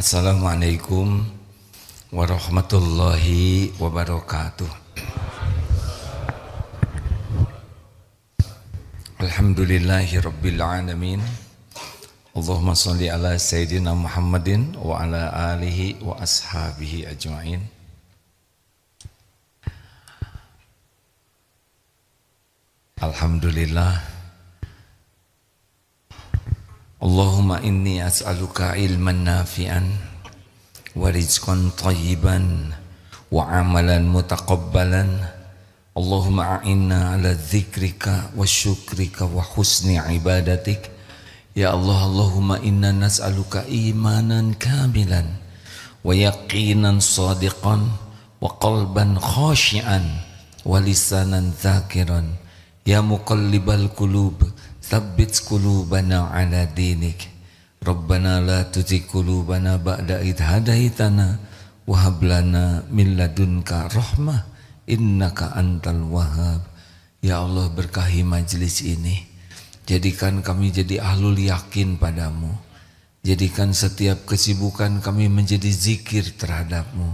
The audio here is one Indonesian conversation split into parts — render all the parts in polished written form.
Assalamualaikum warahmatullahi wabarakatuh. Alhamdulillahi rabbil alamin. Allahumma salli ala sayyidina Muhammadin wa ala alihi wa ashabihi ajma'in. Alhamdulillah. Allahumma inni as'aluka ilman nafi'an wa rizqan tayyiban wa amalan mutaqabbalan. Allahumma a'inna ala dzikrika wa syukrika wa husni ibadatik. Ya Allah, Allahumma inna nas'aluka imanan kamilan wa yaqinan sadiqan wa qalban khashi'an wa lisanan dzakiran. Ya muqallibal qulub tsabbit qulubana ala dinik. Rabbana la tuzigh qulubana ba'da idh hadaitana wa hab lana min ladunka rahmah innaka antal wahhab. Ya Allah, berkahi majlis ini. Jadikan kami jadi ahlul yakin padamu. Jadikan setiap kesibukan kami menjadi zikir terhadapmu.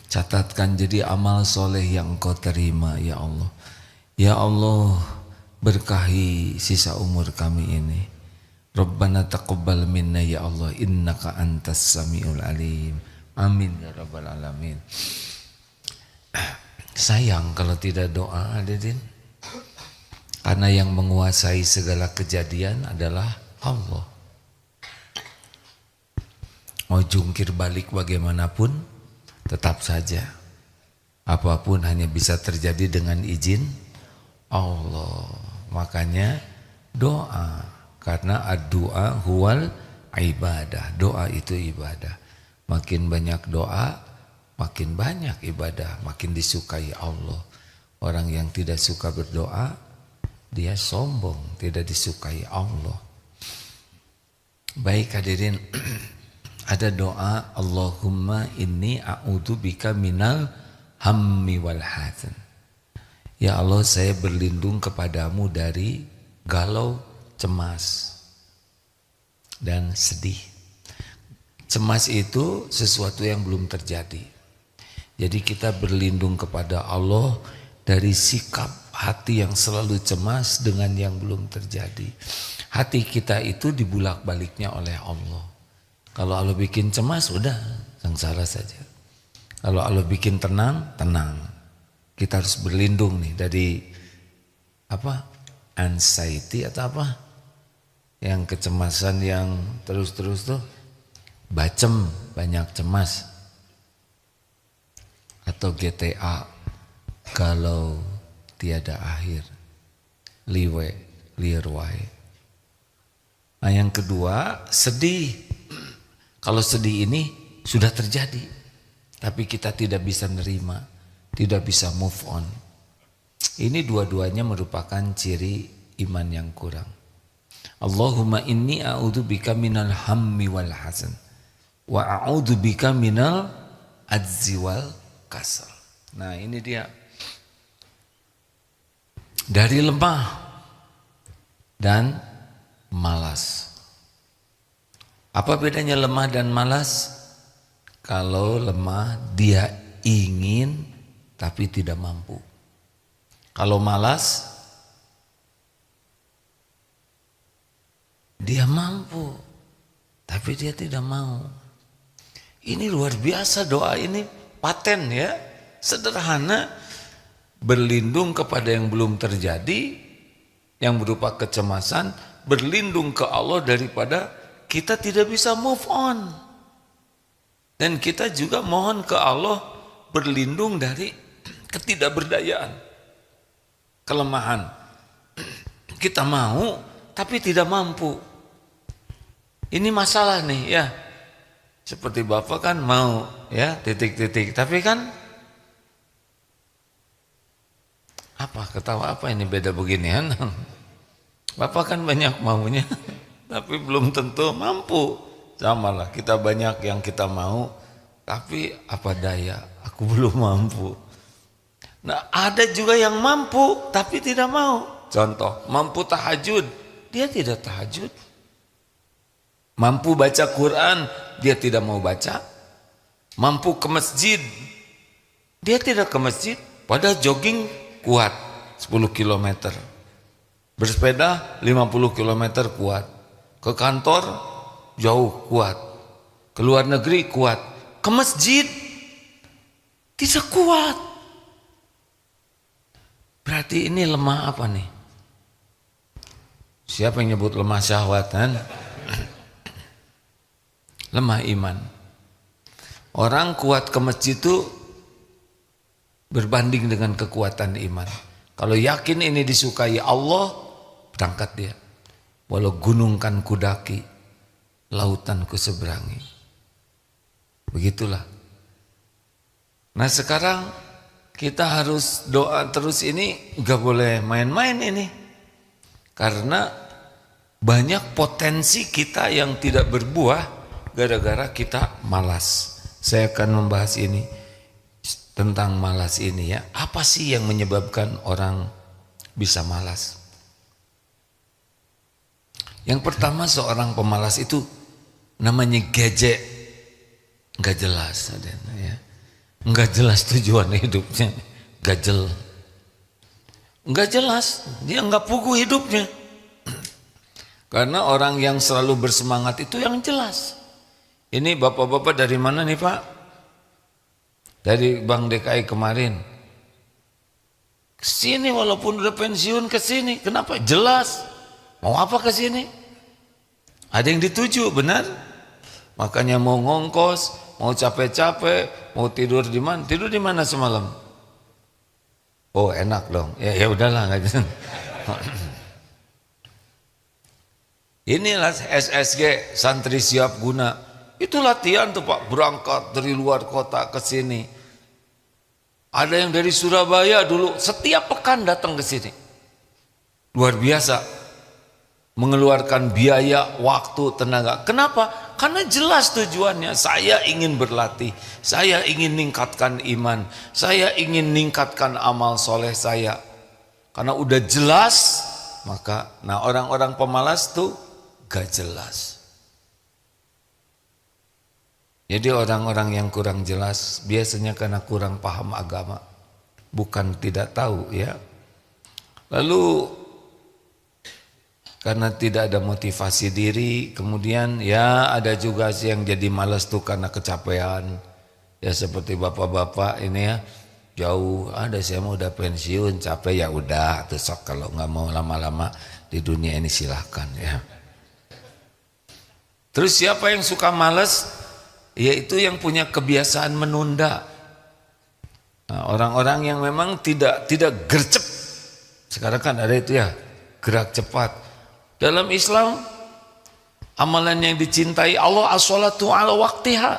Catatkan jadi amal soleh yang Engkau terima, ya Allah. Ya Allah, berkahi sisa umur kami ini. Rabbana taqabbal minna ya Allah, innaka antas samiul alim. Amin ya rabbal alamin. Sayang kalau tidak doa, hadirin. Karena yang menguasai segala kejadian adalah Allah. Mau jungkir balik bagaimanapun, tetap saja apapun hanya bisa terjadi dengan izin Allah. Makanya doa, karena ad-du'a huwal ibadah. Doa itu ibadah. Makin banyak doa, makin banyak ibadah, makin disukai Allah. Orang yang tidak suka berdoa, dia sombong, tidak disukai Allah. Baik hadirin, ada doa Allahumma inni a'udzubika minal hammi wal hazan. Ya Allah, saya berlindung kepadamu dari galau, cemas, dan sedih. Cemas itu sesuatu yang belum terjadi. Jadi kita berlindung kepada Allah dari sikap hati yang selalu cemas dengan yang belum terjadi. Hati kita itu dibulak-baliknya oleh Allah. Kalau Allah bikin cemas, udah sengsara saja. Kalau Allah bikin tenang, tenang. Kita harus berlindung nih dari anxiety atau apa? Yang kecemasan yang terus-terus tuh, bacem, banyak cemas. Atau GTA, galau tiada akhir, liwe, lirwai. Nah yang kedua, sedih. Kalau sedih ini sudah terjadi, tapi kita tidak bisa nerima, tidak bisa move on. Ini dua-duanya merupakan ciri iman yang kurang. Allahumma inni a'udzubika minal hammi wal hazan wa a'udzubika minal ajzi wal kasal. Nah ini dia. Dari lemah dan malas. Apa bedanya lemah dan malas? Kalau lemah dia ingin tapi tidak mampu. Kalau malas dia mampu tapi dia tidak mau. Ini luar biasa doa ini, paten ya, sederhana, berlindung kepada yang belum terjadi, yang berupa kecemasan, berlindung ke Allah daripada kita tidak bisa move on. Dan kita juga mohon ke Allah berlindung dari ketidakberdayaan, kelemahan. Kita mau tapi tidak mampu. Ini masalah nih ya. Seperti Bapak kan mau ya titik-titik, tapi kan apa, ketawa apa ini beda beginian? Bapak kan banyak maunya tapi belum tentu mampu. Sama lah, kita banyak yang kita mau tapi apa daya, aku belum mampu. Nah ada juga yang mampu tapi tidak mau. Contoh, mampu tahajud, dia tidak tahajud. Mampu baca Quran, dia tidak mau baca. Mampu ke masjid, dia tidak ke masjid. Padahal jogging kuat 10 km. Bersepeda 50 km kuat. Ke kantor jauh kuat. Ke luar negeri kuat. Ke masjid tidak kuat. Berarti ini lemah apa nih? Siapa yang nyebut lemah syahwat kan? Lemah iman. Orang kuat ke masjid itu berbanding dengan kekuatan iman. Kalau yakin ini disukai Allah, berangkat dia. Walau gunung kan kudaki, lautan ku seberangi. Begitulah. Nah sekarang kita harus doa terus ini, gak boleh main-main ini. Karena banyak potensi kita yang tidak berbuah gara-gara kita malas. Saya akan membahas ini tentang malas ini ya. Apa sih yang menyebabkan orang bisa malas? Yang pertama, seorang pemalas itu namanya gejek, nggak jelas ya. Nggak jelas tujuan hidupnya, gajel. Nggak jelas, dia nggak pugu hidupnya. Karena orang yang selalu bersemangat itu yang jelas. Ini bapak-bapak dari mana nih Pak? Dari Bank DKI kemarin. Kesini walaupun udah pensiun kesini. Kenapa? Jelas. Mau apa kesini? Ada yang dituju, benar? Makanya mau ngongkos, mau capek-capek, mau tidur di mana? Tidur di mana semalam? Oh enak dong. Ya udahlah. Inilah SSG, santri siap guna. Itu latihan tuh Pak, berangkat dari luar kota ke sini. Ada yang dari Surabaya dulu setiap pekan datang ke sini. Luar biasa. Mengeluarkan biaya, waktu, tenaga. Kenapa? Karena jelas tujuannya. Saya ingin berlatih, saya ingin meningkatkan iman, saya ingin meningkatkan amal soleh saya. Karena udah jelas, maka orang-orang pemalas tuh gak jelas. Jadi orang-orang yang kurang jelas biasanya karena kurang paham agama, bukan tidak tahu ya. Lalu karena tidak ada motivasi diri, kemudian ya ada juga sih yang jadi malas tuh karena kecapean. Ya seperti bapak-bapak ini ya, jauh ada saya mau udah pensiun, capek ya udah, tuh sok kalau nggak mau lama-lama di dunia ini silahkan ya. Terus siapa yang suka malas? Yaitu yang punya kebiasaan menunda. Nah, orang-orang yang memang tidak gercep. Sekarang kan ada itu ya, gerak cepat. Dalam Islam, amalan yang dicintai Allah as-sholatu ala waktiha.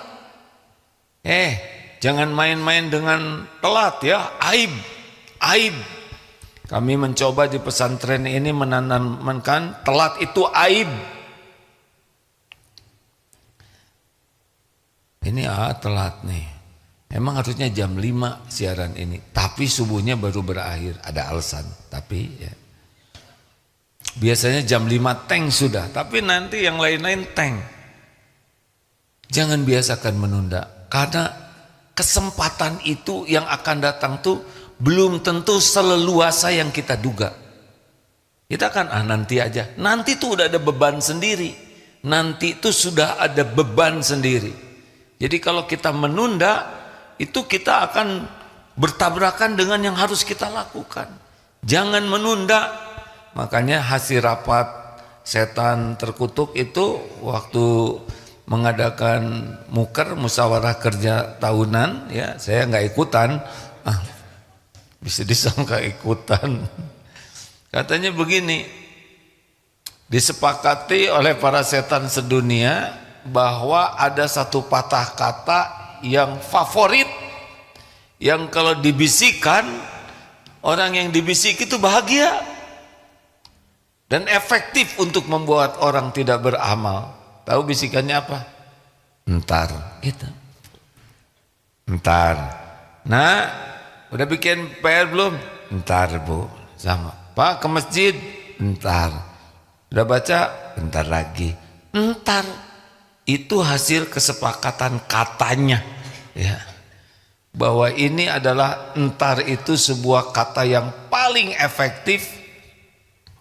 Jangan main-main dengan telat ya, aib. Kami mencoba di pesantren ini menanamkan telat itu aib. Ini telat nih. Emang harusnya jam 5 siaran ini, tapi subuhnya baru berakhir. Ada alasan, tapi ya. Biasanya jam 5 tank sudah, tapi nanti yang lain-lain tank. Jangan biasakan menunda, karena kesempatan itu yang akan datang tuh belum tentu seleluasa yang kita duga. Kita kan nanti aja, nanti tuh udah ada beban sendiri. Nanti tuh sudah ada beban sendiri. Jadi kalau kita menunda, itu kita akan bertabrakan dengan yang harus kita lakukan. Jangan menunda. Makanya hasil rapat setan terkutuk itu waktu mengadakan muker, musyawarah kerja tahunan, ya saya nggak ikutan. Bisa disangka ikutan. Katanya begini, disepakati oleh para setan sedunia bahwa ada satu patah kata yang favorit, yang kalau dibisikkan orang yang dibisik itu bahagia dan efektif untuk membuat orang tidak beramal. Tahu bisikannya apa? Entar gitu. Entar. Nah, udah bikin PR belum? Entar Bu. Sama. Pak ke masjid? Entar. Udah baca? Entar lagi. Entar itu hasil kesepakatan katanya, ya. Bahwa ini adalah entar itu sebuah kata yang paling efektif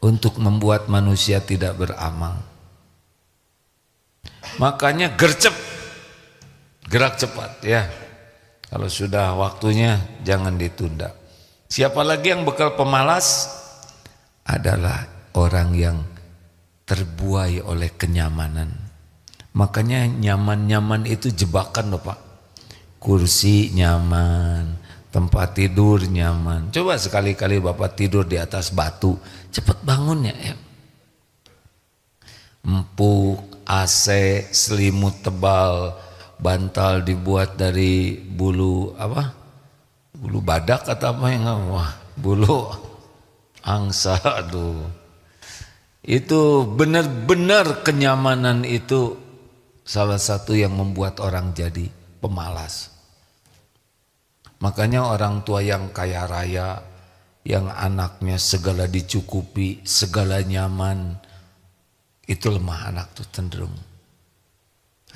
untuk membuat manusia tidak beramal. Makanya gercep, gerak cepat, ya. Kalau sudah waktunya jangan ditunda. Siapa lagi yang bekal pemalas? Adalah orang yang terbuai oleh kenyamanan. Makanya nyaman-nyaman itu jebakan loh Pak. Kursi nyaman, tempat tidur nyaman. Coba sekali-kali Bapak tidur di atas batu, cepat bangunnya ya. Empuk, AC, selimut tebal, bantal dibuat dari bulu apa? Bulu badak atau apa yang wah, bulu angsa, aduh. Itu benar-benar kenyamanan itu salah satu yang membuat orang jadi pemalas. Makanya orang tua yang kaya raya, yang anaknya segala dicukupi, segala nyaman, itu lemah anak tuh cenderung.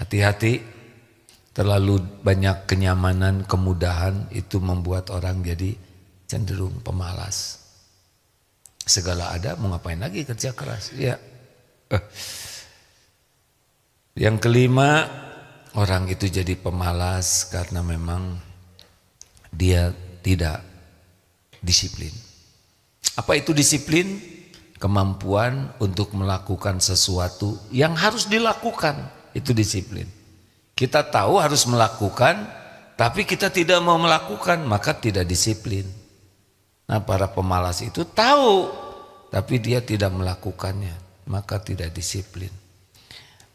Hati-hati, terlalu banyak kenyamanan, kemudahan itu membuat orang jadi cenderung pemalas. Segala ada, mau ngapain lagi kerja keras? Ya. Yang kelima, orang itu jadi pemalas karena memang dia tidak disiplin. Apa itu disiplin? Kemampuan untuk melakukan sesuatu yang harus dilakukan, itu disiplin. Kita tahu harus melakukan, tapi kita tidak mau melakukan, maka tidak disiplin. Nah, para pemalas itu tahu, tapi dia tidak melakukannya, maka tidak disiplin.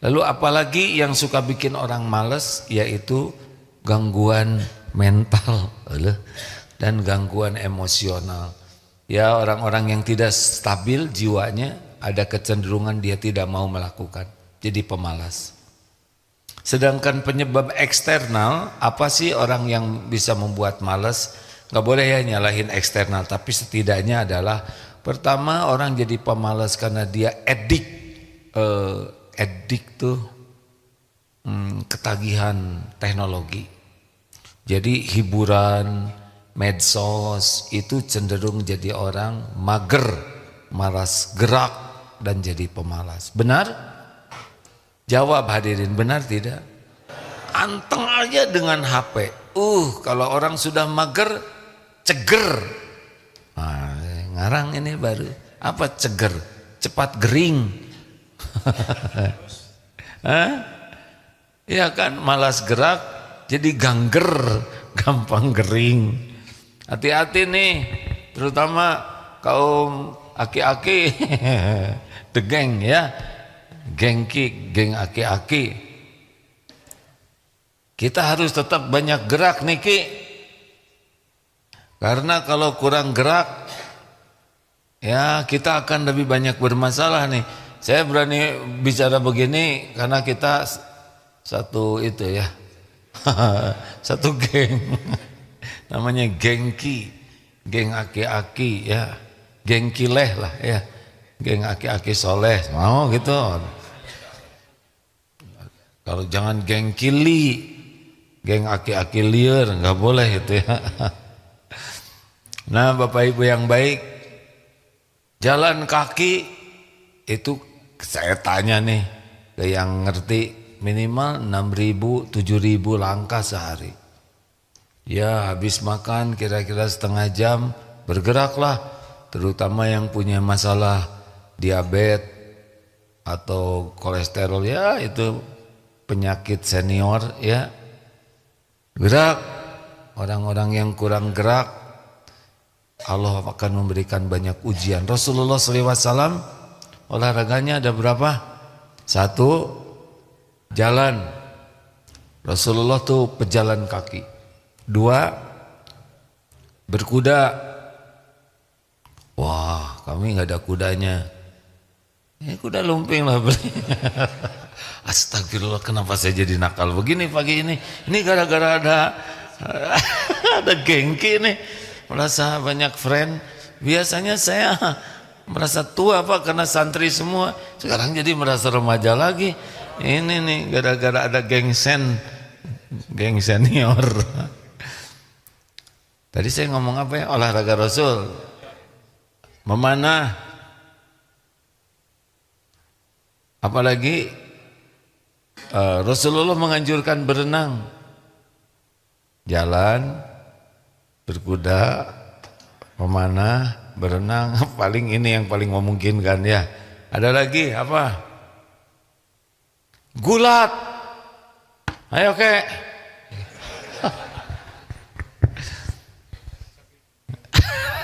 Lalu apalagi yang suka bikin orang malas, yaitu gangguan mental dan gangguan emosional. Ya, orang-orang yang tidak stabil jiwanya, ada kecenderungan dia tidak mau melakukan, jadi pemalas. Sedangkan penyebab eksternal, apa sih orang yang bisa membuat malas? Gak boleh ya nyalahin eksternal, tapi setidaknya adalah pertama, orang jadi pemalas karena dia edik tuh ketagihan teknologi. Jadi hiburan, medsos itu cenderung jadi orang mager, malas gerak dan jadi pemalas. Benar? Jawab hadirin, benar tidak? Anteng aja dengan HP. Kalau orang sudah mager, ceger. Nah, ngarang ini baru. Apa ceger? Cepat gering. Ya kan, malas gerak jadi gangger, gampang gering. Hati-hati nih, terutama kaum aki-aki, the geng ya, gengki, geng aki-aki. Kita harus tetap banyak gerak nih Ki, karena kalau kurang gerak, ya kita akan lebih banyak bermasalah nih. Saya berani bicara begini karena kita satu itu ya. Satu geng, namanya gengki, geng aki-aki ya, geng kileh lah ya, geng aki-aki soleh, mau gitu. Kalau jangan geng kili, geng aki-aki liar, nggak boleh itu ya. Nah, Bapak Ibu yang baik, jalan kaki itu saya tanya nih ke yang ngerti, minimal 6.000, 7.000 langkah sehari. Ya, habis makan kira-kira setengah jam bergeraklah, terutama yang punya masalah diabetes atau kolesterol, ya itu penyakit senior ya. Gerak. Orang-orang yang kurang gerak, Allah akan memberikan banyak ujian. Rasulullah SAW olahraganya ada berapa? 1, jalan. Rasulullah tuh pejalan kaki. 2, berkuda. Wah, kami nggak ada kudanya. Ya kuda lumping lah beli. Astagfirullah, kenapa saya jadi nakal begini pagi ini? Ini gara-gara ada gengki nih. Merasa banyak friend. Biasanya saya merasa tua Pak karena santri semua. Sekarang jadi merasa remaja lagi. Ini nih gara-gara ada geng senior. Tadi saya ngomong apa ya? Olahraga Rasul. Memanah. Apalagi Rasulullah menganjurkan berenang. Jalan, berkuda, memanah, berenang. Paling ini yang paling memungkinkan ya. Ada lagi apa? Gulat. Ayo kek.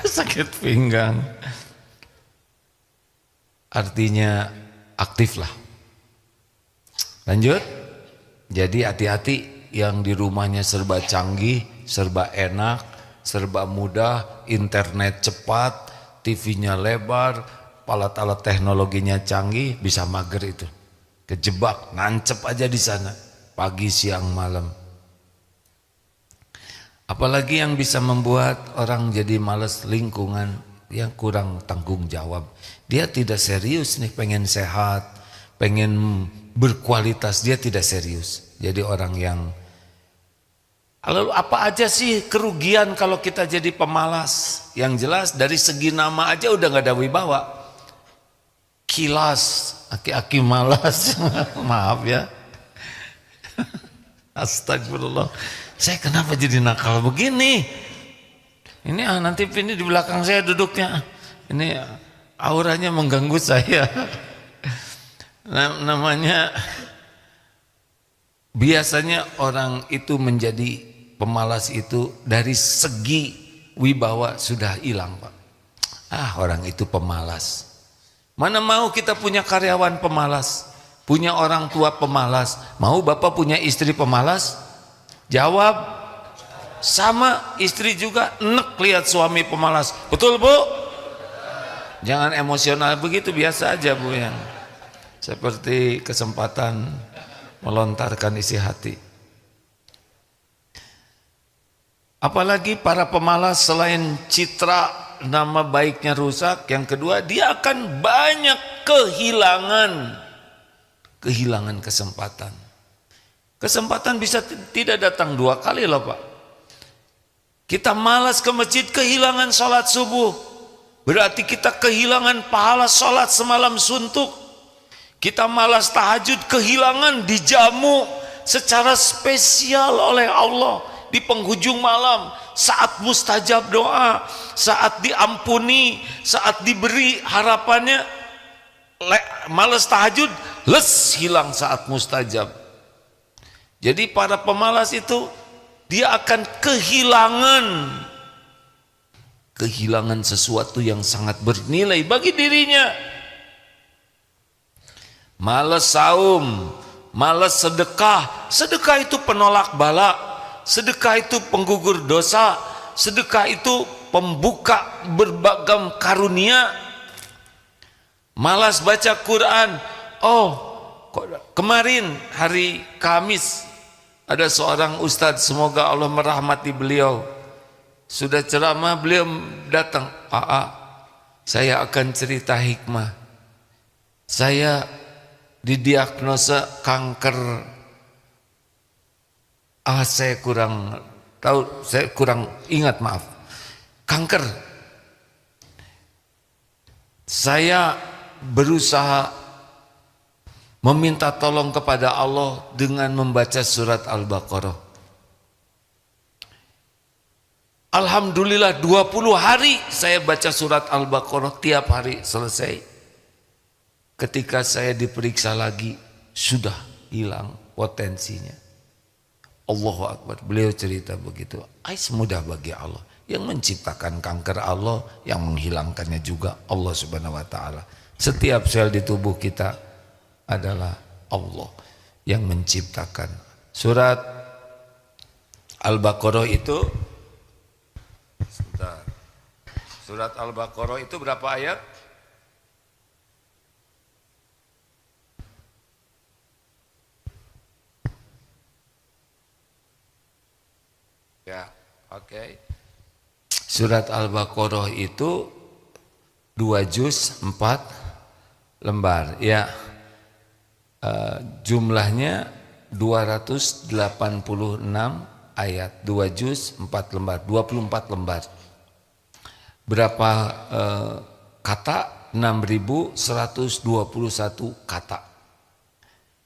Sakit pinggang. Artinya aktif lah. Lanjut. Jadi hati-hati yang di rumahnya serba canggih, serba enak, serba mudah, internet cepat, TV-nya lebar, alat-alat teknologinya canggih, bisa mager itu. Kejebak, nancep aja di sana, pagi, siang, malam. Apalagi yang bisa membuat orang jadi malas, lingkungan yang kurang tanggung jawab. Dia tidak serius nih, pengen sehat, pengen berkualitas, dia tidak serius. Jadi orang yang, lalu apa aja sih kerugian kalau kita jadi pemalas? Yang jelas dari segi nama aja udah gak ada wibawa. Kilas, aki-aki malas. Maaf ya. Astagfirullah. Saya kenapa jadi nakal begini? Ini nanti ini di belakang saya duduknya. Ini auranya mengganggu saya. Namanya biasanya orang itu menjadi pemalas itu dari segi wibawa sudah hilang Pak. Orang itu pemalas. Mana mau kita punya karyawan pemalas, punya orang tua pemalas. Mau Bapak punya istri pemalas? Jawab, sama. Istri juga enek lihat suami pemalas. Betul Bu? Jangan emosional begitu, biasa aja Bu ya. Seperti kesempatan melontarkan isi hati. Apalagi para pemalas, selain citra nama baiknya rusak, yang kedua dia akan banyak kehilangan kesempatan. Kesempatan bisa tidak datang 2 kali loh Pak. Kita malas ke masjid, kehilangan sholat subuh, berarti kita kehilangan pahala sholat semalam suntuk. Kita malas tahajud, kehilangan dijamu secara spesial oleh Allah di penghujung malam, saat mustajab doa, saat diampuni, saat diberi harapannya. Malas tahajud, hilang saat mustajab. Jadi para pemalas itu dia akan kehilangan sesuatu yang sangat bernilai bagi dirinya. Malas saum, malas sedekah. Sedekah itu penolak bala, sedekah itu penggugur dosa, sedekah itu pembuka berbagai karunia. Malas baca Quran. Kemarin hari Kamis ada seorang ustadz, semoga Allah merahmati beliau, sudah ceramah, beliau datang. Saya akan cerita hikmah. Saya didiagnosa kanker. Saya kurang tahu, saya kurang ingat, maaf. Kanker. Saya berusaha meminta tolong kepada Allah dengan membaca surat Al-Baqarah. Alhamdulillah 20 hari saya baca surat Al-Baqarah tiap hari selesai. Ketika saya diperiksa lagi, sudah hilang potensinya. Allahu Akbar. Beliau cerita begitu. Semudah bagi Allah. Yang menciptakan kanker Allah, yang menghilangkannya juga Allah Subhanahu wa taala. Setiap sel di tubuh kita adalah Allah yang menciptakan. Surat Al-Baqarah itu, surat Al-Baqarah itu berapa ayat? Ya, oke. Surat Al-Baqarah itu 2 juz 4 lembar. Ya, jumlahnya 286 ayat, 2 juz 4 lembar, 24 lembar. Berapa kata? 6.121 kata.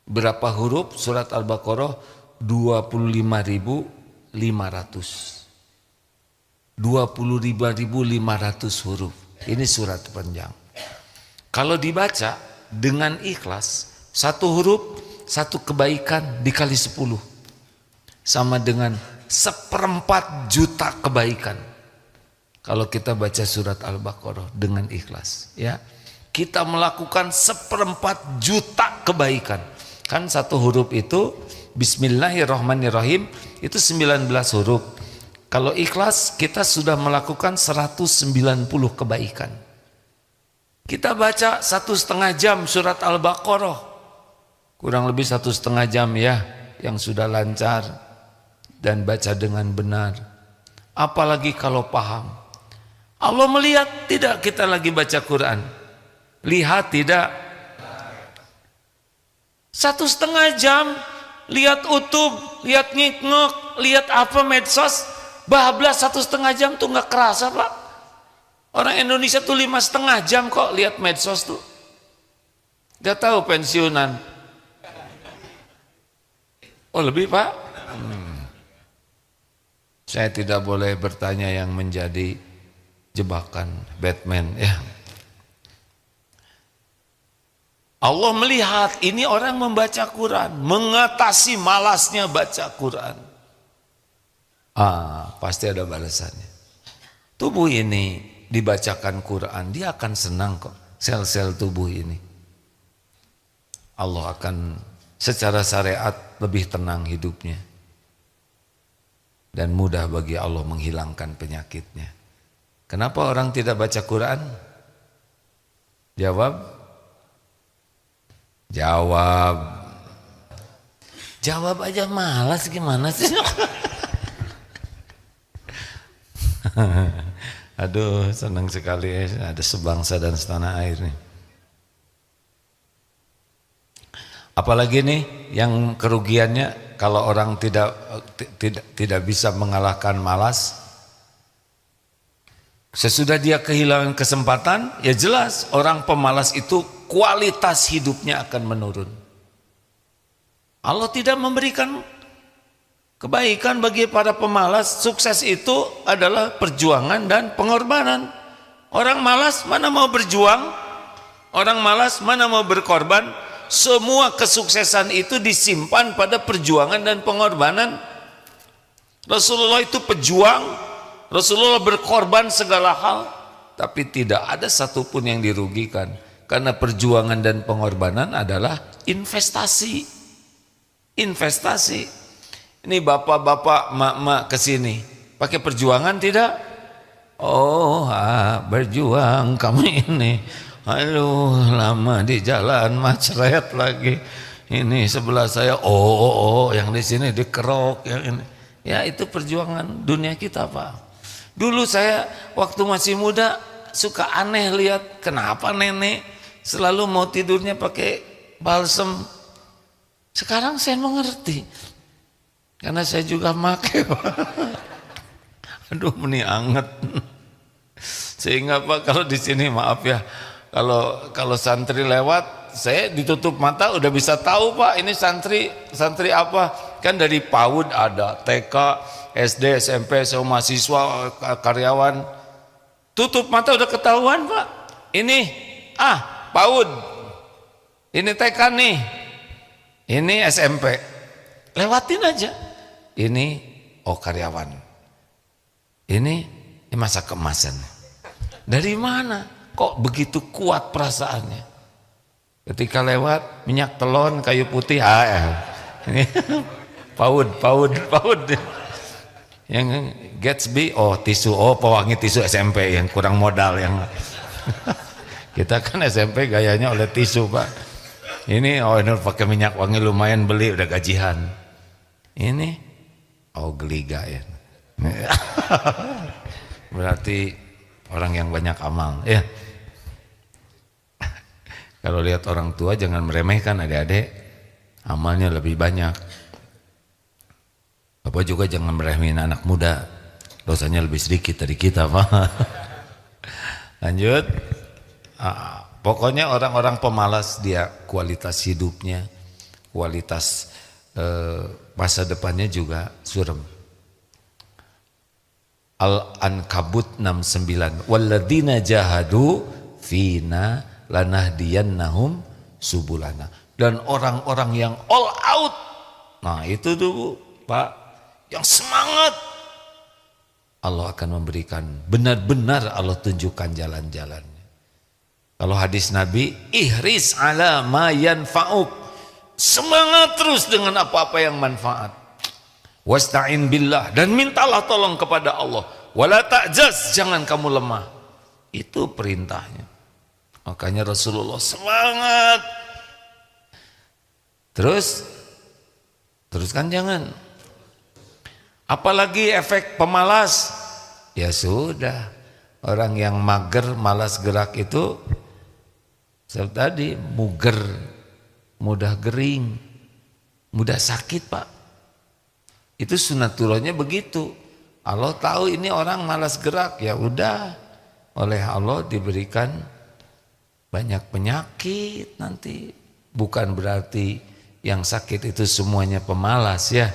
Berapa huruf? Surat Al-Baqarah 25.500. 25.500 huruf. Ini surat panjang. Kalau dibaca dengan ikhlas, satu huruf, satu kebaikan dikali 10. Sama dengan 1/4 juta kebaikan. Kalau kita baca surat Al-Baqarah dengan ikhlas, ya, kita melakukan 1/4 juta kebaikan. Kan satu huruf itu Bismillahirrahmanirrahim itu 19 huruf. Kalau ikhlas kita sudah melakukan 190 kebaikan. Kita baca 1,5 jam surat Al-Baqarah, kurang lebih 1,5 jam ya, yang sudah lancar dan baca dengan benar. Apalagi kalau paham. Allah melihat tidak kita lagi baca Quran? Lihat tidak? 1,5 jam lihat YouTube, lihat ngik-ngok, lihat apa medsos, bablas 1,5 jam tuh nggak kerasa Pak. Orang Indonesia tuh 5,5 jam kok lihat medsos tuh. Gak tahu pensiunan. Oh lebih Pak? Saya tidak boleh bertanya yang menjadi jebakan Batman ya. Allah melihat ini orang membaca Quran, mengatasi malasnya baca Quran. Pasti ada balasannya. Tubuh ini dibacakan Quran, dia akan senang kok. Sel-sel tubuh ini, Allah akan secara syariat lebih tenang hidupnya. Dan mudah bagi Allah menghilangkan penyakitnya. Kenapa orang tidak baca Quran? Jawab. Jawab aja malas, gimana sih? Aduh, senang sekali ada sebangsa dan setanah air nih. Apalagi nih yang kerugiannya kalau orang tidak bisa mengalahkan malas. Sesudah dia kehilangan kesempatan, ya jelas orang pemalas itu kualitas hidupnya akan menurun. Allah tidak memberikan kebaikan bagi para pemalas. Sukses itu adalah perjuangan dan pengorbanan. Orang malas mana mau berjuang, orang malas mana mau berkorban. Semua kesuksesan itu disimpan pada perjuangan dan pengorbanan. Rasulullah itu pejuang, Rasulullah berkorban segala hal, tapi tidak ada satupun yang dirugikan. Karena perjuangan dan pengorbanan adalah investasi. Investasi. Ini bapak-bapak, mak-mak kesini, pakai perjuangan tidak? Oh, berjuang kami ini. Aduh, lama di jalan, macet lagi. Ini sebelah saya, yang di sini dikerok, yang ini. Ya itu perjuangan dunia kita Pak. Dulu saya waktu masih muda suka aneh lihat kenapa nenek selalu mau tidurnya pakai balsem. Sekarang saya mengerti. Karena saya juga pakai. Aduh, meni anget. Sehingga Pak kalau di sini maaf ya, kalau santri lewat, saya ditutup mata udah bisa tahu Pak ini santri apa. Kan dari PAUD ada, TK, SD, SMP, semua mahasiswa, karyawan. Tutup mata udah ketahuan Pak. Ini PAUD. Ini TK nih. Ini SMP. Lewatin aja. Ini karyawan. Ini masa kemasan. Dari mana? Kok begitu kuat perasaannya? Ketika lewat minyak telon, kayu putih, ini PAUD. Yang Gatsby, tisu, pewangi tisu SMP yang kurang modal yang. Kita kan SMP gayanya oleh tisu Pak. Ini ini pakai minyak wangi lumayan, beli udah gajian. Ini geliga ya. Berarti orang yang banyak amal ya. Kalau lihat orang tua jangan meremehkan adik-adik, amalnya lebih banyak. Bapak juga jangan meremehin anak muda, dosanya lebih sedikit dari kita, Pak. Lanjut. Pokoknya orang-orang pemalas dia kualitas hidupnya, kualitas masa depannya juga suram. Al-Ankabut 69, walladzina jahadu fina lanahdiyannahum subulana. Dan orang-orang yang all out, nah itu dulu Pak, yang semangat, Allah akan memberikan, benar-benar Allah tunjukkan jalan-jalannya. Kalau hadis Nabi, ihris ala ma yanfa'uk, semangat terus dengan apa-apa yang manfaat. Wasta'in billah, dan mintalah tolong kepada Allah. Wala ta'jaz, jangan kamu lemah. Itu perintahnya. Makanya Rasulullah semangat. Terus kan jangan. Apalagi efek pemalas. Ya sudah, orang yang mager, malas gerak itu seperti tadi, muger, mudah gering, mudah sakit, Pak. Itu sunatullahnya begitu. Allah tahu ini orang malas gerak, ya udah, oleh Allah diberikan banyak penyakit nanti. Bukan berarti yang sakit itu semuanya pemalas ya.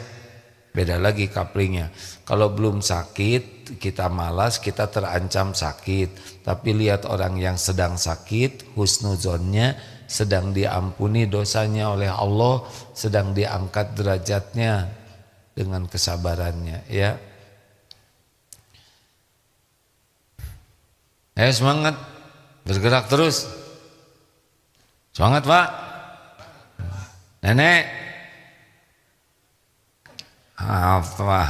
Beda lagi kaplingnya. Kalau belum sakit kita malas, kita terancam sakit. Tapi lihat orang yang sedang sakit, husnuzonnya sedang diampuni dosanya oleh Allah, sedang diangkat derajatnya dengan kesabarannya ya. Ayo semangat, bergerak terus. Semangat Pak. Nenek. Apa?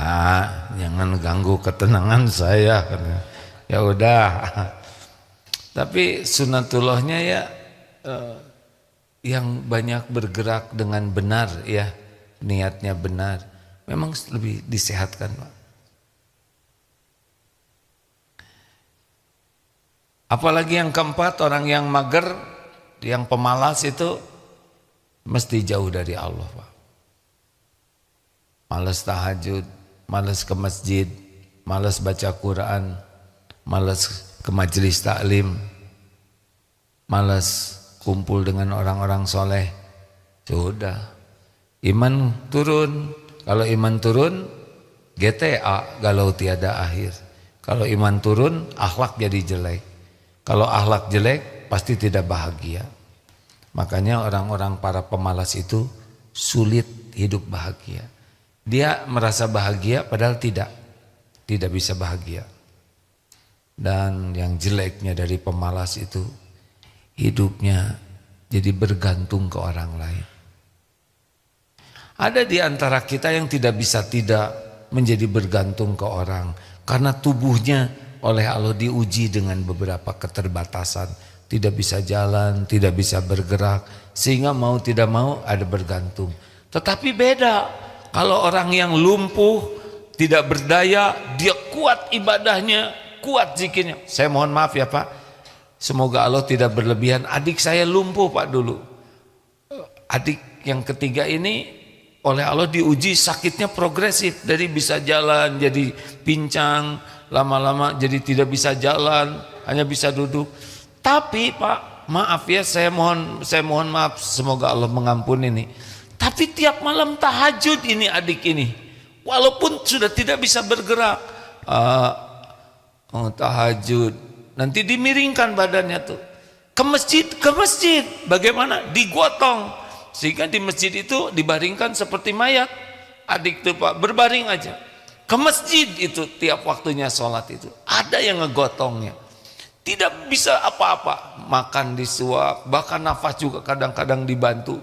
Jangan ganggu ketenangan saya. Ya udah. Tapi sunatullahnya ya yang banyak bergerak dengan benar ya, niatnya benar, memang lebih disehatkan Pak. Apalagi yang keempat, orang yang mager, yang pemalas itu mesti jauh dari Allah Pak. Malas tahajud, malas ke masjid, malas baca Quran, malas ke majelis taklim, malas kumpul dengan orang-orang soleh. Sudah, iman turun. Kalau iman turun, GTA galau tiada akhir. Kalau iman turun, akhlak jadi jelek. Kalau akhlak jelek, pasti tidak bahagia. Makanya orang-orang para pemalas itu sulit hidup bahagia. Dia merasa bahagia padahal tidak bisa bahagia. Dan yang jeleknya dari pemalas itu, hidupnya jadi bergantung ke orang lain. Ada di antara kita yang tidak bisa tidak menjadi bergantung ke orang, karena tubuhnya oleh Allah diuji dengan beberapa keterbatasan, tidak bisa jalan, tidak bisa bergerak, sehingga mau tidak mau ada bergantung. Tetapi beda kalau orang yang lumpuh, tidak berdaya, dia kuat ibadahnya, kuat zikirnya. Saya mohon maaf ya Pak, semoga Allah tidak berlebihan. Adik saya lumpuh Pak dulu. Adik yang ketiga ini oleh Allah diuji sakitnya progresif, dari bisa jalan jadi pincang, lama-lama jadi tidak bisa jalan, hanya bisa duduk. Tapi Pak, maaf ya, saya mohon maaf, semoga Allah mengampuni ini. Tapi tiap malam tahajud ini adik ini, walaupun sudah tidak bisa bergerak, tahajud, nanti dimiringkan badannya tuh ke masjid, bagaimana? Digotong, sehingga di masjid itu dibaringkan seperti mayat. Adik tuh Pak berbaring aja. Ke masjid itu tiap waktunya sholat itu ada yang ngegotongnya. Tidak bisa apa-apa, makan disuap, bahkan nafas juga kadang-kadang dibantu,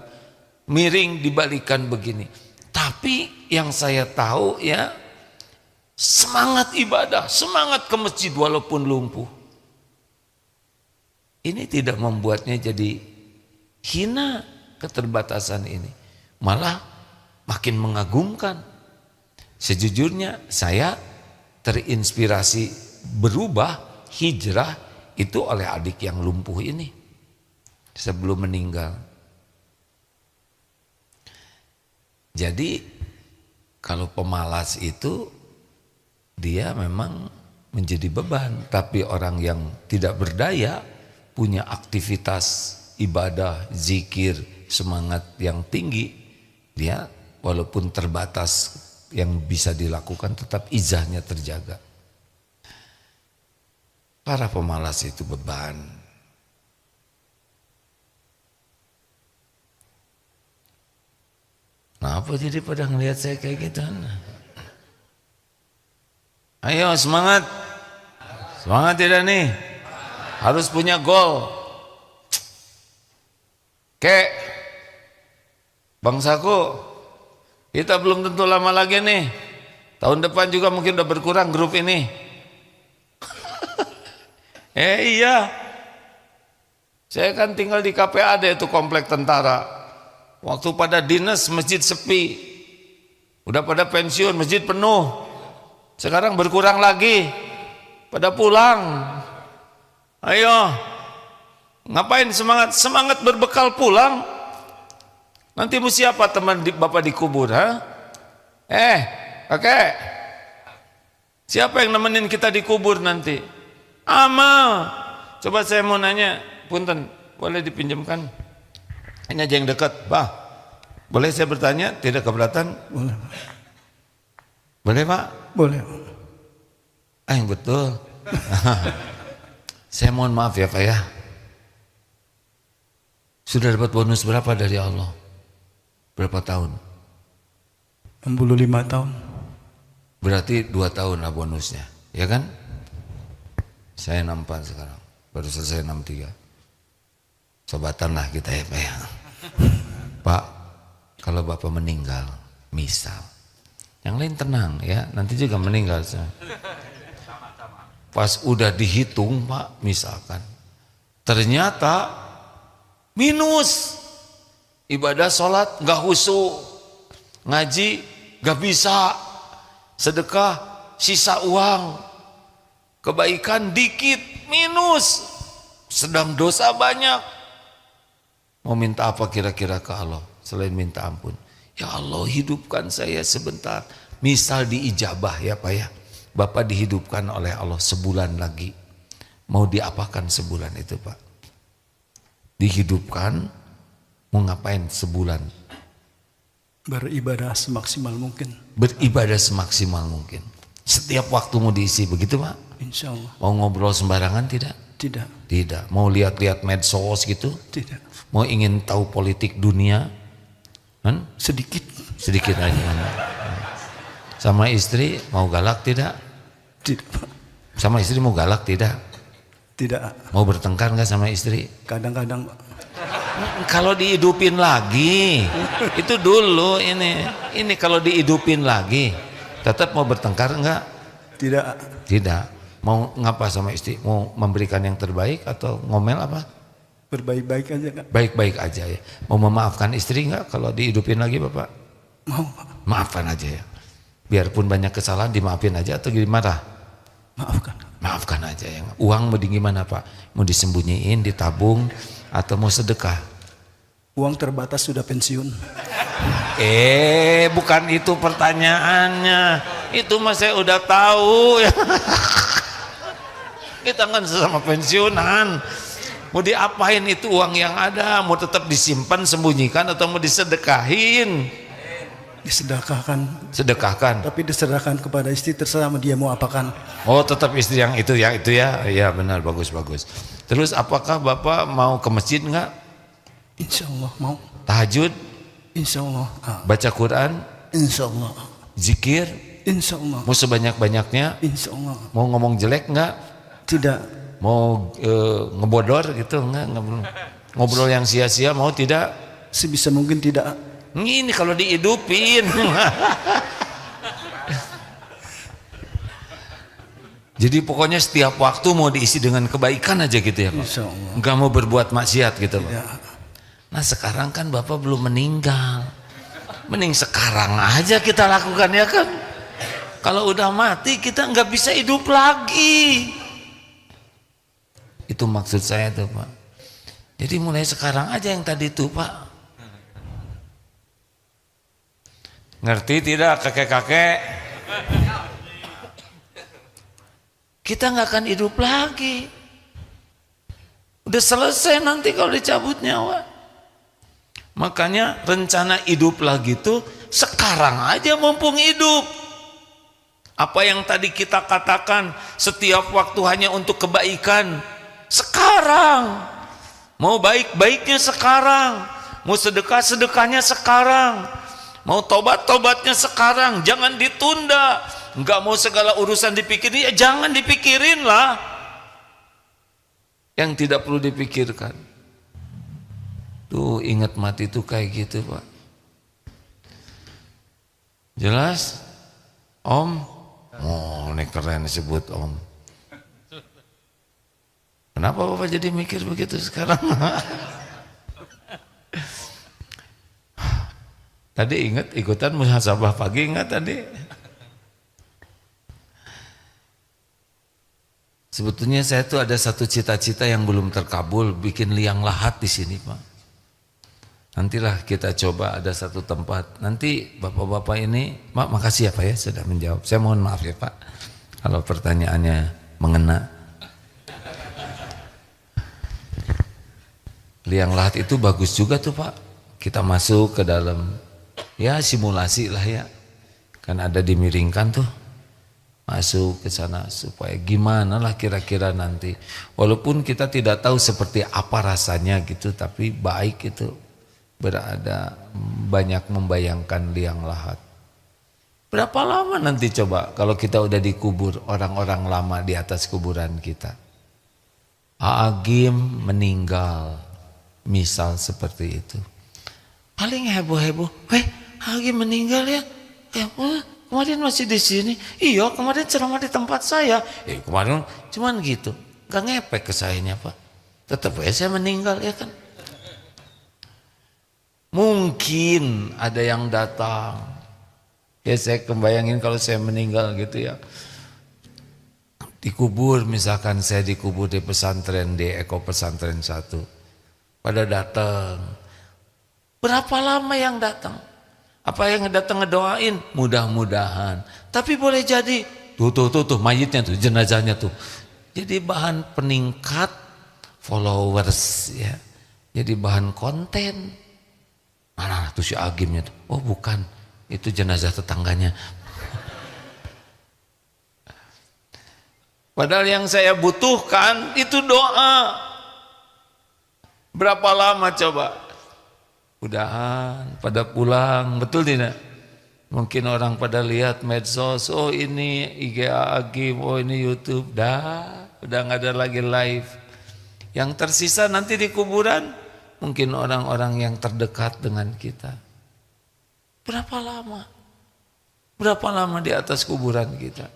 miring dibalikan begini. Tapi yang saya tahu ya, semangat ibadah, semangat ke masjid walaupun lumpuh. Ini tidak membuatnya jadi hina keterbatasan ini, malah makin mengagumkan. Sejujurnya saya terinspirasi berubah hijrah itu oleh adik yang lumpuh ini. sebelum meninggal. Jadi kalau pemalas itu dia memang menjadi beban, tapi orang yang tidak berdaya punya aktivitas ibadah, zikir, semangat yang tinggi, dia walaupun terbatas yang bisa dilakukan tetap izahnya terjaga. Para pemalas itu beban. Nah, apa jadi pada ngelihat saya kayak gitu? Ayo semangat. Semangat tidak nih? Harus punya goal. Kek bangsaku, kita belum tentu lama lagi nih. Tahun depan juga mungkin udah berkurang grup ini. Iya. Saya kan tinggal di KPAD itu komplek tentara. Waktu pada dinas masjid sepi. Udah pada pensiun masjid penuh. Sekarang berkurang lagi. Pada pulang. Ayo. Ngapain semangat? Semangat berbekal pulang. Nanti mau siapa teman bapak dikubur, ha? Kakek. Siapa yang nemenin kita dikubur nanti? Amal. Coba saya mau nanya, punten, boleh dipinjamkan? Ini aja yang dekat, Pak. Boleh saya bertanya? Tidak keberatan? Boleh. Boleh, Pak? Boleh. Yang betul. Saya mohon maaf ya, Pak ya. Sudah dapat bonus berapa dari Allah? Berapa tahun? 65 tahun. Berarti 2 tahun lah bonusnya, ya kan? Saya 64 sekarang, baru selesai 63. Sobatan lah kita ya Pak ya. Pak, kalau Bapak meninggal, misal, yang lain tenang ya, nanti juga meninggal. Pas udah dihitung Pak, misalkan, ternyata minus, ibadah sholat gak khusyuk, ngaji gak bisa, sedekah sisa uang, kebaikan dikit, minus, sedang dosa banyak. Mau minta apa kira-kira ke Allah selain minta ampun? Ya Allah, hidupkan saya sebentar. Misal diijabah ya Pak ya, Bapak dihidupkan oleh Allah sebulan lagi. Mau diapakan sebulan itu Pak? Dihidupkan, mau ngapain sebulan? Beribadah semaksimal mungkin. Beribadah semaksimal mungkin. Setiap waktu mau diisi begitu Pak? Insya Allah. Mau ngobrol sembarangan tidak? Tidak. Tidak. Mau lihat-lihat medsos gitu? Tidak. Mau ingin tahu politik dunia? Kan? Sedikit. Sedikit aja. Sama istri mau galak tidak? Tidak. Sama istri mau galak tidak? Tidak. Mau bertengkar nggak sama istri? Kadang-kadang Pak. Kalau dihidupin lagi, itu dulu ini kalau dihidupin lagi, tetap mau bertengkar nggak? Tidak. Tidak. Mau ngapa sama istri? Mau memberikan yang terbaik atau ngomel apa? Berbaik-baik aja Kak. Baik-baik aja ya. Mau memaafkan istri nggak kalau dihidupin lagi Bapak? Mau Pak. Maafkan aja ya. Biarpun banyak kesalahan dimaafin aja atau gimana? Maafkan. Maafkan aja ya. Uang mau di gimana Pak? Mau disembunyiin, ditabung atau mau sedekah? Uang terbatas sudah pensiun. Bukan itu pertanyaannya. Itu mah saya udah tahu ya. Kita kan sesama pensiunan. Mau diapain itu uang yang ada? Mau tetap disimpan, sembunyikan atau mau disedekahin? Disedekahkan. Sedekahkan. Tapi disedekahkan kepada istri, terserah dia mau apakan. Oh, tetap istri yang itu ya. Iya benar, bagus. Terus apakah Bapak mau ke masjid enggak? Insya Allah mau. Tahajud? Insya Allah. Baca Quran? Insya Allah. Zikir? Insya Allah. Mau sebanyak-banyaknya? Insya Allah. Mau ngomong jelek enggak? Tidak. Mau ngebodor gitu enggak? Ngobrol yang sia-sia mau tidak? Sebisa mungkin tidak. Ini kalau dihidupin. Jadi pokoknya setiap waktu mau diisi dengan kebaikan aja gitu ya Pak. Insya Allah. Enggak mau berbuat maksiat gitu Pak. Ya. Nah sekarang kan Bapak belum meninggal. Mending sekarang aja kita lakukan ya kan. Kalau udah mati kita nggak bisa hidup lagi. Itu maksud saya tuh Pak. Jadi mulai sekarang aja yang tadi itu Pak. Ngerti tidak kakek-kakek? Kita nggak akan hidup lagi. Udah selesai nanti kalau dicabut nyawa. Makanya rencana hidup lagi tuh sekarang aja mumpung hidup. Apa yang tadi kita katakan setiap waktu hanya untuk kebaikan. Sekarang. Mau baik-baiknya sekarang. Mau sedekah-sedekahnya sekarang. Mau tobat-tobatnya sekarang. Jangan ditunda. Enggak mau segala urusan dipikirin, ya jangan dipikirin lah. Yang tidak perlu dipikirkan. Tuh ingat mati tuh kayak gitu Pak. Jelas? Om? Oh ini keren disebut Om. Kenapa Bapak jadi mikir begitu sekarang? Tadi ingat ikutan muhasabah pagi, ingat tadi? Sebetulnya saya tuh ada satu cita-cita yang belum terkabul, bikin liang lahat di sini Pak. Nantilah kita coba ada satu tempat. Nanti bapak-bapak ini, Pak makasih ya Pak ya sudah menjawab. Saya mohon maaf ya Pak kalau pertanyaannya mengena. Liang lahat itu bagus juga tuh Pak. Kita masuk ke dalam, ya simulasi lah ya. Kan ada dimiringkan tuh. Masuk ke sana supaya gimana lah kira-kira nanti. Walaupun kita tidak tahu seperti apa rasanya gitu, tapi baik itu berada banyak membayangkan liang lahat. Berapa lama nanti coba kalau kita udah dikubur orang-orang lama di atas kuburan kita. Agim meninggal, misal seperti itu. Paling heboh-heboh, Agim meninggal ya? Kemarin masih di sini. Iya, kemarin ceramah di tempat saya. Kemarin cuman gitu. Gak ngepek ke sayanya Pak. Tetap aja saya meninggal ya kan. Mungkin ada yang datang. Ya saya kebayangin kalau saya meninggal gitu ya. Dikubur misalkan saya dikubur di pesantren di Eko Pesantren 1. Pada datang. Berapa lama yang datang? Apa yang datang ngedoain? Mudah-mudahan. Tapi boleh jadi tuh mayitnya tuh, jenazahnya tuh. Jadi bahan peningkat followers ya. Jadi bahan konten. Mana tuh si Agimnya tuh? Oh bukan, itu jenazah tetangganya. Padahal yang saya butuhkan itu doa. Berapa lama coba? Udahan pada pulang, betul tidak? Mungkin orang pada lihat medsos, oh ini IG Agim, oh ini YouTube, udah nggak ada lagi live. Yang tersisa nanti di kuburan mungkin orang-orang yang terdekat dengan kita. Berapa lama? Berapa lama di atas kuburan kita?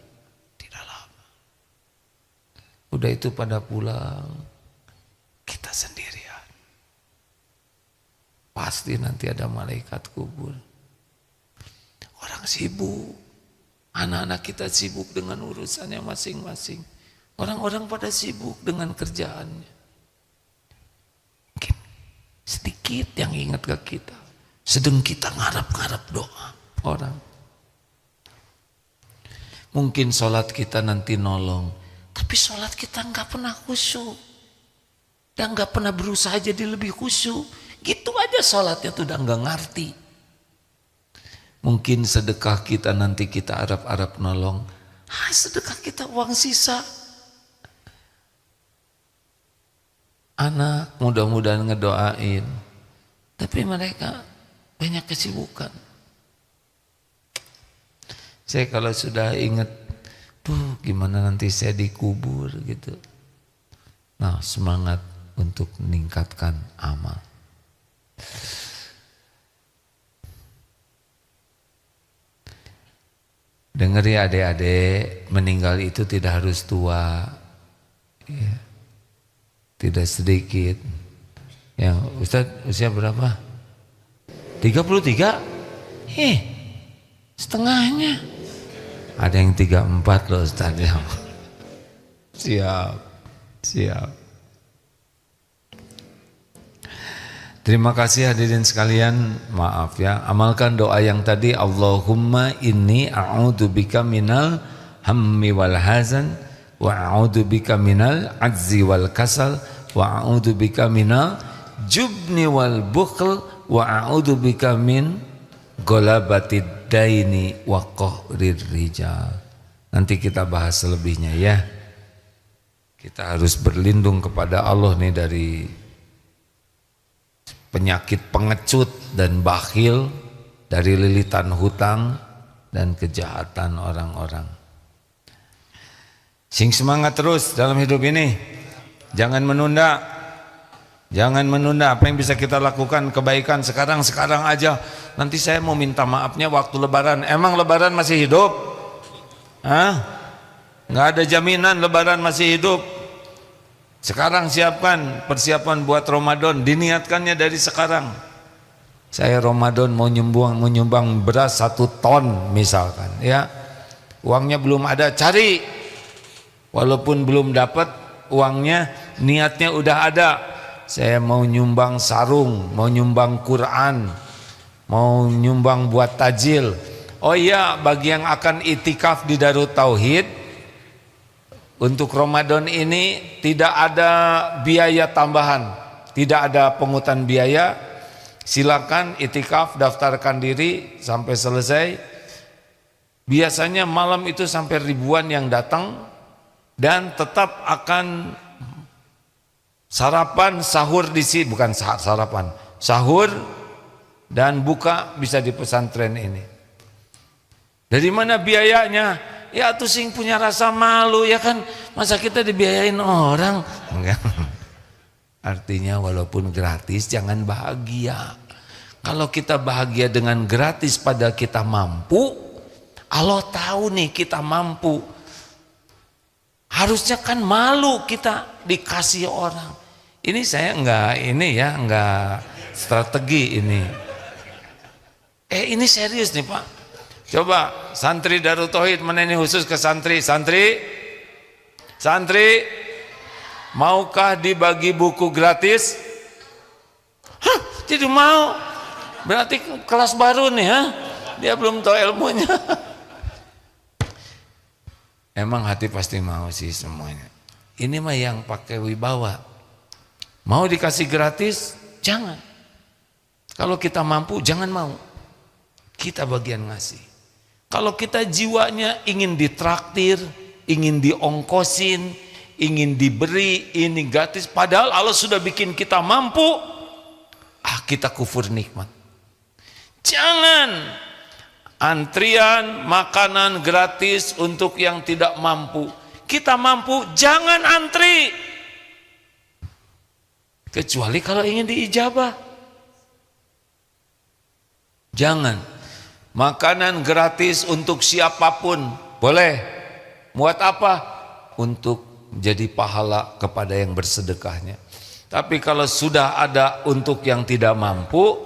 Tidak lama. Udah itu pada pulang, kita sendirian. Pasti nanti ada malaikat kubur. Orang sibuk. Anak-anak kita sibuk dengan urusannya masing-masing. Orang-orang pada sibuk dengan kerjaannya. Mungkin sedikit yang ingat ke kita. Sedang kita ngarap-ngarap doa orang. Mungkin sholat kita nanti nolong. Tapi sholat kita nggak pernah khusyuk. Dan nggak pernah berusaha jadi lebih khusyuk. Gitu aja sholatnya tuh udah nggak ngerti. Mungkin sedekah kita nanti kita Arab-Arab nolong. Sedekah kita uang sisa. Anak mudah-mudahan ngedoain. Tapi mereka banyak kesibukan. Saya kalau sudah ingat, gimana nanti saya dikubur gitu. Nah semangat untuk meningkatkan amal. Dengar ya adik-adik, meninggal itu tidak harus tua, ya. Tidak sedikit. Yang Ustadz usia berapa? 33? Setengahnya. Ada yang 34 loh Ustadz. Siap. Terima kasih hadirin sekalian, maaf ya, amalkan doa yang tadi, Allahumma inni a'udzubika minal hammi wal hazan wa a'udzubika minal ajzi wal kasal wa a'udzubika minal jubni wal bukhl wa a'udzubika min golabatid daini wa qahrir rijal. Nanti kita bahas selebihnya ya. Kita harus berlindung kepada Allah nih dari penyakit pengecut dan bakhil, dari lilitan hutang dan kejahatan orang-orang. Sing semangat terus dalam hidup ini. Jangan menunda. Jangan menunda apa yang bisa kita lakukan kebaikan sekarang aja. Nanti saya mau minta maafnya waktu lebaran. Emang lebaran masih hidup? Hah? Nggak ada jaminan lebaran masih hidup. Sekarang siapkan persiapan buat Ramadan, diniatkannya dari sekarang. Saya Ramadan mau nyumbang beras 1 ton misalkan, ya. Uangnya belum ada, cari. Walaupun belum dapat uangnya, niatnya udah ada. Saya mau nyumbang sarung, mau nyumbang Quran, mau nyumbang buat tajil. Oh iya, bagi yang akan itikaf di Darut Tauhid, untuk Ramadan ini tidak ada biaya tambahan, tidak ada pungutan biaya. Silakan itikaf, daftarkan diri sampai selesai. Biasanya malam itu sampai ribuan yang datang, dan tetap akan sarapan, sahur di sini, bukan sarapan, sahur dan buka bisa di pesantren ini. Dari mana biayanya? Ya tuh sing punya rasa malu ya kan, masa kita dibiayain orang? Enggak. Artinya walaupun gratis jangan bahagia. Kalau kita bahagia dengan gratis pada kita mampu, Allah tahu nih kita mampu. Harusnya kan malu kita dikasih orang. Ini saya enggak strategi ini. Ini serius nih Pak. Coba santri Darut Tauhid, mana ini khusus ke santri, maukah dibagi buku gratis? Hah, tidak mau. Berarti kelas baru nih, ha? Dia belum tahu ilmunya. Emang hati pasti mau sih semuanya. Ini mah yang pakai wibawa. Mau dikasih gratis? Jangan. Kalau kita mampu, jangan mau. Kita bagian ngasih. Kalau kita jiwanya ingin ditraktir, ingin diongkosin, ingin diberi, ini gratis, padahal Allah sudah bikin kita mampu, kita kufur nikmat. Jangan antrian makanan gratis untuk yang tidak mampu. Kita mampu, jangan antri. Kecuali kalau ingin diijabah. Jangan. Makanan gratis untuk siapapun boleh. Buat apa? Untuk jadi pahala kepada yang bersedekahnya. Tapi kalau sudah ada untuk yang tidak mampu,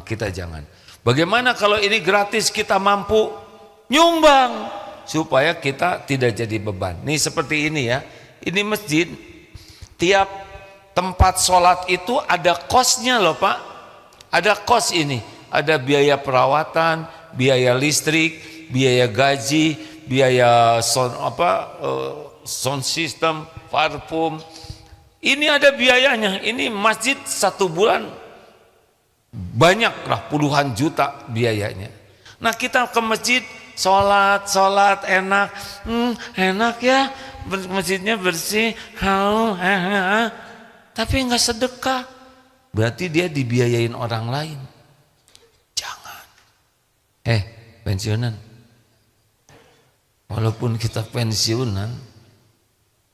kita jangan. Bagaimana kalau ini gratis kita mampu? Nyumbang supaya kita tidak jadi beban. Nih seperti ini ya. Ini masjid, tiap tempat sholat itu ada kosnya loh Pak. Ada kos ini. Ada biaya perawatan, biaya listrik, biaya gaji, biaya sound system, parfum. Ini ada biayanya. Ini masjid 1 bulan banyaklah puluhan juta biayanya. Nah kita ke masjid sholat enak, enak ya, masjidnya bersih, tapi nggak sedekah. Berarti dia dibiayain orang lain. Pensiunan, walaupun kita pensiunan,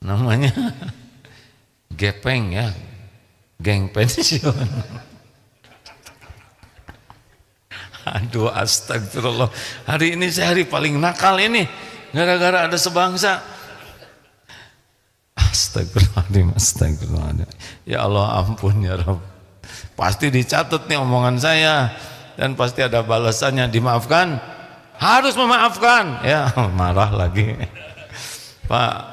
namanya gepeng ya, geng pensiun. Aduh astagfirullah, hari ini saya hari paling nakal ini, gara-gara ada sebangsa. Astagfirullahaladzim. Ya Allah ampun ya Rabb. Pasti dicatat nih omongan saya, dan pasti ada balasannya. Dimaafkan, harus memaafkan. Ya marah lagi Pak.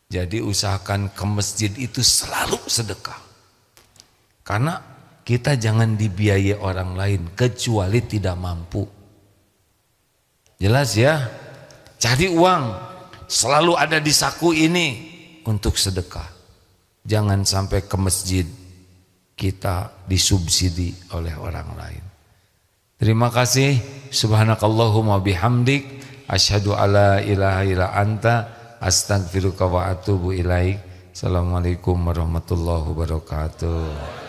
Jadi usahakan ke masjid itu selalu sedekah. Karena kita jangan dibiayai orang lain kecuali tidak mampu. Jelas ya? Cari uang selalu ada di saku ini untuk sedekah. Jangan sampai ke masjid kita disubsidi oleh orang lain. Terima kasih. Subhanakallahumma bihamdik asyhadu alla ilaha illa anta astaghfiruka wa atubu ilaik. Assalamualaikum warahmatullahi wabarakatuh.